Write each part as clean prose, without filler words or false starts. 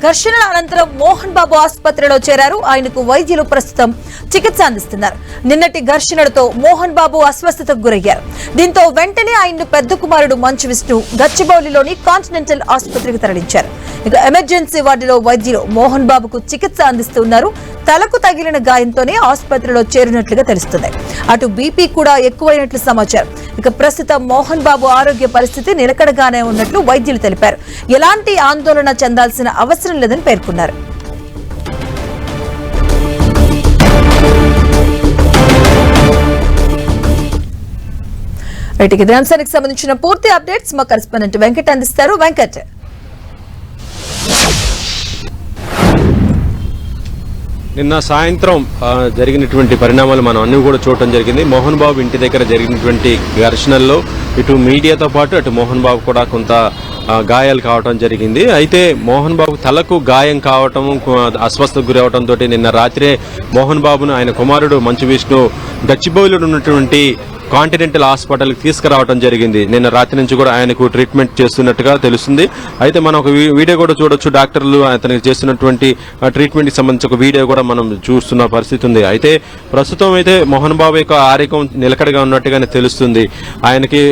ఘర్షణల అనంతరం మోహన్ బాబు ఆసుపత్రిలో చేరారు. ఆయనకు వైద్యులు ప్రస్తుతం చికిత్స అందిస్తున్నారు. నిన్నటి ఘర్షణలతో మోహన్ బాబు అస్వస్థతకు గురయ్యారు. దీంతో వెంటనే ఆయన్ను పెద్ద కుమారుడు మంచు విష్ణు గచ్చిబౌలిలోని కాంటినెంటల్ ఆసుపత్రికి తరలించారు. ఇక ఎమర్జెన్సీ వార్డులో వైద్యులు మోహన్ బాబుకు చికిత్స అందిస్తున్నారు. తలకు తగిలిన గాయంతోనే ఆసుపత్రిలో చేరినట్లుగా తెలుస్తుంది. అటు బీపీ కూడా ఎక్కువైనట్లు సమాచారం. ఇక ప్రస్తుతం మోహన్ బాబు ఆరోగ్య పరిస్థితి నిలకడగానే ఉన్నట్లు వైద్యులు తెలిపారు. ఎలాంటి ఆందోళన చెందాల్సిన అవసరం లేదని పేర్కొన్నారు. ఇదే అంశానికి సంబంధించిన పూర్తి అప్డేట్స్ మా కరెస్పాండెంట్ వెంకట్ అందిస్తారు. వెంకట్, నిన్న సాయంత్రం జరిగినటువంటి పరిణామాలు మనం అన్ని కూడా చూడటం జరిగింది. మోహన్ బాబు ఇంటి దగ్గర జరిగినటువంటి ఘర్షణల్లో ఇటు మీడియాతో పాటు అటు మోహన్ బాబు కూడా కొంత గాయాలు కావటం జరిగింది. అయితే మోహన్ బాబు తలకు గాయం కావటం, అస్వస్థతకు గురవడంతో నిన్న రాత్రే మోహన్ బాబును ఆయన కుమారుడు మంచు విష్ణు గచ్చిబౌలిలో ఉన్నటువంటి కాంటినెంటల్ హాస్పిటల్కి తీసుకురావడం జరిగింది. నిన్న రాత్రి నుంచి కూడా ఆయనకు ట్రీట్మెంట్ చేస్తున్నట్టుగా తెలుస్తుంది. అయితే మనం ఒక వీడియో కూడా చూడొచ్చు. డాక్టర్లు అతనికి చేస్తున్నటువంటి ట్రీట్మెంట్కి సంబంధించి ఒక వీడియో కూడా మనం చూస్తున్న పరిస్థితి ఉంది. అయితే ప్రస్తుతం అయితే మోహన్ బాబు యొక్క ఆరోగ్యం నిలకడగా ఉన్నట్టుగానే తెలుస్తుంది. ఆయనకి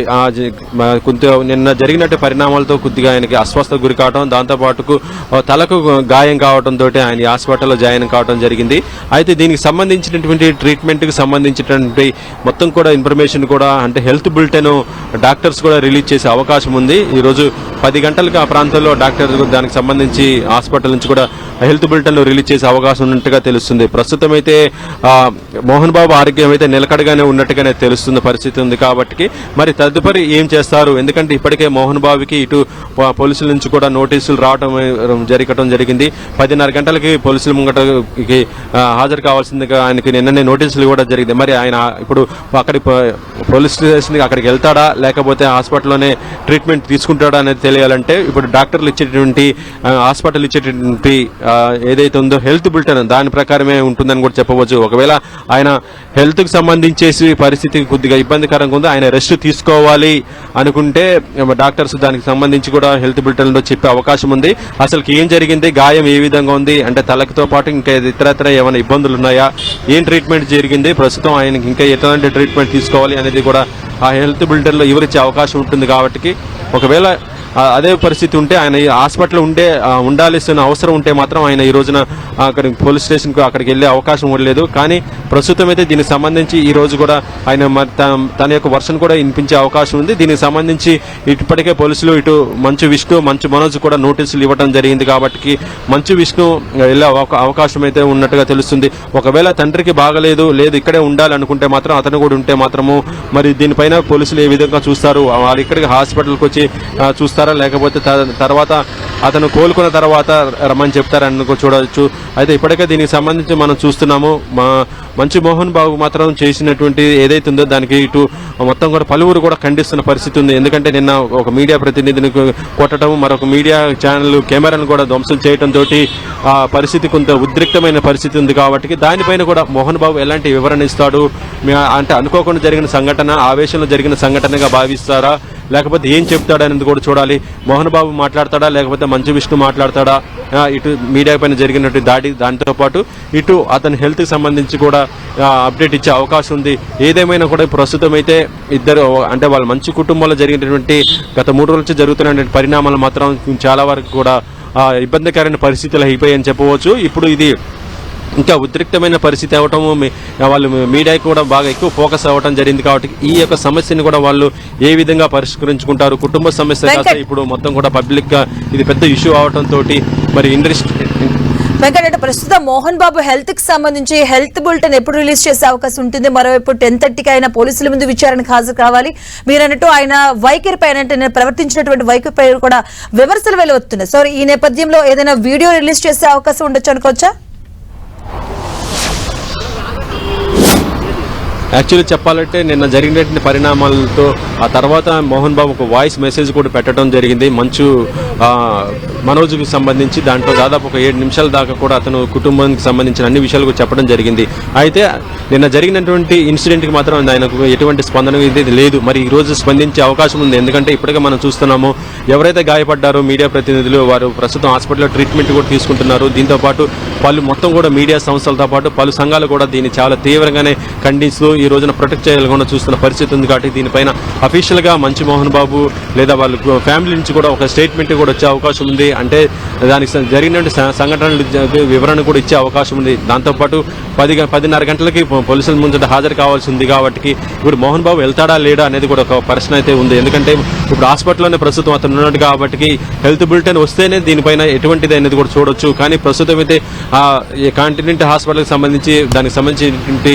కొంత నిన్న జరిగినట్టు పరిణామాలతో కొద్దిగా ఆయనకి అస్వస్థతకు గురి కావడం, దాంతోపాటుకు తలకు గాయం కావడంతో ఆయన హాస్పిటల్లో జాయిన్ కావడం జరిగింది. అయితే దీనికి సంబంధించినటువంటి ట్రీట్మెంట్కి సంబంధించినటువంటి మొత్తం కూడా ఇన్ఫర్మేషన్ కూడా అంటే హెల్త్ బులెటిన్ డాక్టర్స్ కూడా రిలీజ్ చేసే అవకాశం ఉంది. ఈరోజు 10 గంటలకు ఆ ప్రాంతంలో డాక్టర్ దానికి సంబంధించి హాస్పిటల్ నుంచి కూడా హెల్త్ బులెటిన్ రిలీజ్ చేసే అవకాశం ఉన్నట్టుగా తెలుస్తుంది. ప్రస్తుతం అయితే మోహన్ బాబు ఆరోగ్యం అయితే నిలకడగానే ఉన్నట్టుగానే తెలుస్తున్న పరిస్థితి ఉంది. కాబట్టి మరి తదుపరి ఏం చేస్తారు? ఎందుకంటే ఇప్పటికే మోహన్ బాబుకి ఇటు పోలీసుల నుంచి కూడా నోటీసులు జరగటం జరిగింది. 10:30 గంటలకి పోలీసుల ముంగటకి హాజరు కావాల్సిందిగా ఆయనకి నిన్ననే నోటీసులు కూడా జరిగింది. మరి ఆయన ఇప్పుడు అక్కడి పోలీస్ స్టేషన్కి అక్కడికి వెళ్తాడా లేకపోతే హాస్పిటల్లోనే ట్రీట్మెంట్ తీసుకుంటాడా అనేది తెలియాలంటే ఇప్పుడు డాక్టర్లు ఇచ్చేటువంటి హాస్పిటల్ ఇచ్చేటువంటి ఏదైతే ఉందో హెల్త్ బులెటిన్ దాని ప్రకారమే ఉంటుందని కూడా చెప్పవచ్చు. ఒకవేళ ఆయన హెల్త్కి సంబంధించేసి పరిస్థితి కొద్దిగా ఇబ్బందికరంగా ఉంది, ఆయన రెస్ట్ తీసుకోవాలి అనుకుంటే డాక్టర్స్ దానికి సంబంధించి కూడా హెల్త్ బులెటిన్లో చెప్పే అవకాశం ఉంది. అసలు ఏం జరిగింది, గాయం ఏ విధంగా ఉంది, అంటే తలతో పాటు ఇంకా ఇతరత్ర ఏమైనా ఇబ్బందులు ఉన్నాయా, ఏం ట్రీట్మెంట్ జరిగింది, ప్రస్తుతం ఆయనకి ఇంకా ఎటువంటి ట్రీట్మెంట్ తీసుకోవాలి అనేది కూడా ఆ హెల్త్ బులెటిన్లో వివరించే అవకాశం ఉంటుంది. కాబట్టి ఒకవేళ అదే పరిస్థితి ఉంటే ఆయన హాస్పిటల్ ఉండాల్సిన అవసరం ఉంటే మాత్రం ఆయన ఈ రోజున అక్కడికి పోలీస్ స్టేషన్కు అక్కడికి వెళ్ళే అవకాశం లేదు. కానీ ప్రస్తుతం అయితే దీనికి సంబంధించి ఈ రోజు కూడా ఆయన తన యొక్క వర్షన్ కూడా వినిపించే అవకాశం ఉంది. దీనికి సంబంధించి ఇప్పటికే పోలీసులు ఇటు మంచు విష్ణు మంచు మనోజ్ కూడా నోటీసులు ఇవ్వడం జరిగింది. కాబట్టి మంచు విష్ణు వెళ్ళే అవకాశం అయితే ఉన్నట్టుగా తెలుస్తుంది. ఒకవేళ తండ్రికి బాగలేదు, ఇక్కడే ఉండాలనుకుంటే మాత్రం అతను కూడా ఉంటే మాత్రము మరి దీనిపైన పోలీసులు ఏ విధంగా చూస్తారు, వారు ఇక్కడికి హాస్పిటల్కి వచ్చి చూస్తారా లేకపోతే తర్వాత అతను కోలుకున్న తర్వాత రమ్మని చెప్తారని చూడవచ్చు. అయితే ఇప్పటికే దీనికి సంబంధించి మనం చూస్తున్నాము. మంచు మోహన్ బాబు మాత్రం చేసినటువంటి ఏదైతే ఉందో దానికి ఇటు మొత్తం కూడా పలువురు కూడా ఖండిస్తున్న పరిస్థితి ఉంది. ఎందుకంటే నిన్న ఒక మీడియా ప్రతినిధిని కొట్టడం, మరొక మీడియా ఛానల్ కెమెరాను కూడా ధ్వంసం చేయడంతో ఆ పరిస్థితి కొంత ఉద్రిక్తమైన పరిస్థితి ఉంది. కాబట్టి దానిపైన కూడా మోహన్ బాబు ఎలాంటి వివరణ ఇస్తాడు, అంటే అనుకోకుండా జరిగిన సంఘటన, ఆవేశంలో జరిగిన సంఘటనగా భావిస్తారా లేకపోతే ఏం చెప్తాడనేది కూడా చూడాలి. మోహన్ బాబు మాట్లాడతాడా లేకపోతే మంచు విష్ణు మాట్లాడతాడా, ఇటు మీడియా పైన జరిగినట్టు దాడి, దాంతో పాటు ఇటు అతని హెల్త్కి సంబంధించి కూడా అప్డేట్ ఇచ్చే అవకాశం ఉంది. ఏదేమైనా కూడా ప్రస్తుతం అయితే ఇద్దరు అంటే వాళ్ళ మంచి కుటుంబంలో జరిగినటువంటి గత 3 రోజుల నుంచి జరుగుతున్నటువంటి పరిణామాలు మాత్రం చాలా వరకు కూడా ఇబ్బందికరమైన పరిస్థితులు అయిపోయాయని చెప్పవచ్చు. ఇప్పుడు ఇది ఇంకా ఉద్రిక్తమైన పరిస్థితి అవటము, వాళ్ళు మీడియాకి కూడా బాగా ఎక్కువ ఫోకస్ అవ్వటం జరిగింది. కాబట్టి ఈ యొక్క సమస్యని కూడా వాళ్ళు ఏ విధంగా పరిష్కరించుకుంటారు, కుటుంబ సమస్య కాస్త ఇప్పుడు మొత్తం కూడా పబ్లిక్ గా ఇది పెద్ద ఇష్యూ అవటంతో మరి వెంకట ప్రస్తుతం మోహన్ బాబు హెల్త్ కి సంబంధించి హెల్త్ బులెటిన్ ఎప్పుడు రిలీజ్ చేసే అవకాశం ఉంటుంది? మరోవైపు 10:30కి ఆయన పోలీసుల ముందు విచారణకు హాజరు కావాలి. మీరన్నట్టు ఆయన వైఖరి పైన ప్రవర్తించినటువంటి వైఖరి పైన కూడా విమర్శలు వెలువడుతున్నాయి. సో ఈ నేపథ్యంలో ఏదైనా వీడియో రిలీజ్ చేసే అవకాశం ఉండొచ్చు అనుకోవచ్చా? యాక్చువల్లీ చెప్పాలంటే నిన్న జరిగినటువంటి పరిణామాలతో ఆ తర్వాత మోహన్ బాబు ఒక వాయిస్ మెసేజ్ కూడా పెట్టడం జరిగింది మంచు మనోజ్కి సంబంధించి. దాంట్లో దాదాపు ఒక 7 నిమిషాల దాకా కూడా అతను కుటుంబానికి సంబంధించిన అన్ని విషయాలు కూడా చెప్పడం జరిగింది. అయితే నిన్న జరిగినటువంటి ఇన్సిడెంట్కి మాత్రం ఆయనకు ఎటువంటి స్పందన ఇది లేదు. మరి ఈ రోజు స్పందించే అవకాశం ఉంది. ఎందుకంటే ఇప్పటికే మనం చూస్తున్నాము ఎవరైతే గాయపడ్డారో మీడియా ప్రతినిధులు వారు ప్రస్తుతం హాస్పిటల్లో ట్రీట్మెంట్ కూడా తీసుకుంటున్నారు. దీంతోపాటు మొత్తం కూడా మీడియా సంస్థలతో పాటు పలు సంఘాలు కూడా దీన్ని చాలా తీవ్రంగానే ఖండిస్తూ ఈ రోజున ప్రొటెక్ట్ చేయాలని చూస్తున్న పరిస్థితి ఉంది. కాబట్టి దీనిపైన అఫీషియల్గా మంచు మోహన్ బాబు లేదా వాళ్ళ ఫ్యామిలీ నుంచి కూడా ఒక స్టేట్మెంట్ కూడా వచ్చే అవకాశం ఉంది. అంటే దానికి జరిగినటువంటి సంఘటనలు వివరణ కూడా ఇచ్చే అవకాశం ఉంది. దాంతోపాటు 10:30 గంటలకి పోలీసుల ముందు హాజరు కావాల్సి ఉంది. కాబట్టి ఇప్పుడు మోహన్ బాబు వెళ్తాడా లేడా అనేది కూడా ఒక ప్రశ్న అయితే ఉంది. ఎందుకంటే ఇప్పుడు హాస్పిటల్లోనే ప్రస్తుతం అతను ఉన్నాడు కాబట్టి హెల్త్ బులెటిన్ వస్తేనే దీనిపైన ఎటువంటిది అనేది కూడా చూడొచ్చు. కానీ ప్రస్తుతం అయితే కాంటినెంట్ హాస్పిటల్కి సంబంధించి దానికి సంబంధించినటువంటి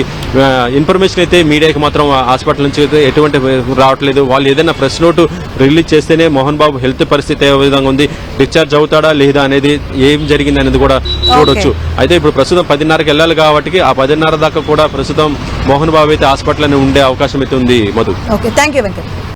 ఇన్ఫర్మేషన్ అయితే మీడియాకి మాత్రం హాస్పిటల్ నుంచి అయితే ఎటువంటి రావట్లేదు. వాళ్ళు ఏదైనా ప్రెస్ నోటు రిలీజ్ చేస్తేనే మోహన్ బాబు హెల్త్ పరిస్థితి ఏ విధంగా ఉంది, డిశ్చార్జ్ అవుతాడా లేదా అనేది ఏం జరిగింది అనేది కూడా చూడొచ్చు. అయితే ఇప్పుడు ప్రస్తుతం 10:30కి వెళ్ళాలి కాబట్టి ఆ 10:30 దాకా కూడా ప్రస్తుతం మోహన్ బాబు అయితే హాస్పిటల్లోనే ఉండే అవకాశం అయితే ఉంది. Madhu. Okay, thank you Venkat.